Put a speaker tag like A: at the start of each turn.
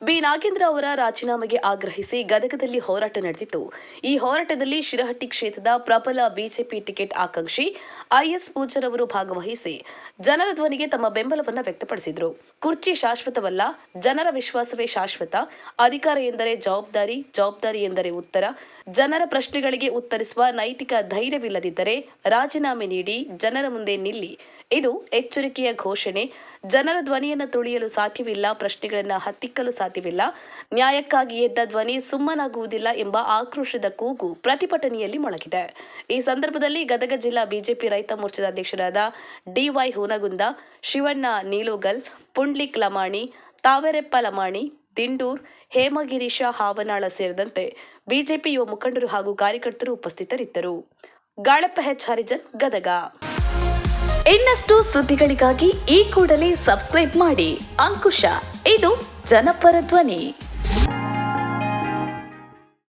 A: B Nagendra ಅವರ ರಾಜೀನಾಮೆಗೆ ಆಗ್ರಹಿಸಿ ಗದಗದಲ್ಲಿ ಹೋರಾಟ ನಡೆದಿತ್ತು. ಈ ಹೋರಾಟದಲ್ಲಿ ಶಿರಹಟ್ಟಿ ಕ್ಷೇತ್ರದ ಪ್ರಬಲ ಬಿಜೆಪಿ ಟಿಕೆಟ್ ಆಕಾಂಕ್ಷಿ ಐಎಸ್ ಪೂಜಾರ್ ಅವರು ಭಾಗವಹಿಸಿ ಜನರ ಧ್ವನಿಗೆ ತಮ್ಮ ಬೆಂಬಲವನ್ನು ವ್ಯಕ್ತಪಡಿಸಿದರು. ಕುರ್ಚಿ ಶಾಶ್ವತವಲ್ಲ, ಜನರ ವಿಶ್ವಾಸವೇ ಶಾಶ್ವತ. ಅಧಿಕಾರ ಎಂದರೆ ಜವಾಬ್ದಾರಿ, ಜವಾಬ್ದಾರಿ ಎಂದರೆ ಉತ್ತರ. ಜನರ ಪ್ರಶ್ನೆಗಳಿಗೆ ಉತ್ತರಿಸುವ ನೈತಿಕ ಧೈರ್ಯವಿಲ್ಲದಿದ್ದರೆ ರಾಜೀನಾಮೆ ನೀಡಿ ಜನರ ಮುಂದೆ ನಿಲ್ಲಿ. ಇದು ಎಚ್ಚರಿಕೆಯ ಘೋಷಣೆ. ಜನರ ಧ್ವನಿಯನ್ನು ತುಳಿಯಲು ಸಾಧ್ಯವಿಲ್ಲ, ಪ್ರಶ್ನೆಗಳನ್ನು ಹತ್ತಿಕ್ಕಲು ಸಾಧ್ಯವಿಲ್ಲ. ನ್ಯಾಯಕ್ಕಾಗಿ ಎದ್ದ ಧ್ವನಿ ಸುಮ್ಮನಾಗುವುದಿಲ್ಲ ಎಂಬ ಆಕ್ರೋಶದ ಕೂಗು ಪ್ರತಿಭಟನೆಯಲ್ಲಿ ಮೊಳಗಿದೆ. ಈ ಸಂದರ್ಭದಲ್ಲಿ ಗದಗ ಜಿಲ್ಲಾ ಬಿಜೆಪಿ ರೈತ ಮೋರ್ಚಾದ ಅಧ್ಯಕ್ಷರಾದ ಡಿವೈ ಹುನಗುಂದ, ಶಿವಣ್ಣ ನೀಲೋಗಲ್, ಪುಂಡ್ಲಿಕ್ ಲಮಾಣಿ, ತಾವರೆಪ್ಪ ಲಮಾಣಿ, ದಿಂಡೂರ್, ಹೇಮಗಿರೀಶ ಹಾವನಾಳ ಸೇರಿದಂತೆ ಬಿಜೆಪಿ ಯುವ ಮುಖಂಡರು ಹಾಗೂ ಕಾರ್ಯಕರ್ತರು ಉಪಸ್ಥಿತರಿದ್ದರು. ಗಾಳಪ್ಪ ಹೆಚ್ ಹರಿಜನ್, ಗದಗ. ಇನ್ನಷ್ಟು ಸುದ್ದಿಗಳಿಗಾಗಿ ಈ ಕೂಡಲೇ ಸಬ್ಸ್ಕ್ರೈಬ್ ಮಾಡಿ ಅಂಕುಶ. ಇದು ಜನಪರ ಧ್ವನಿ.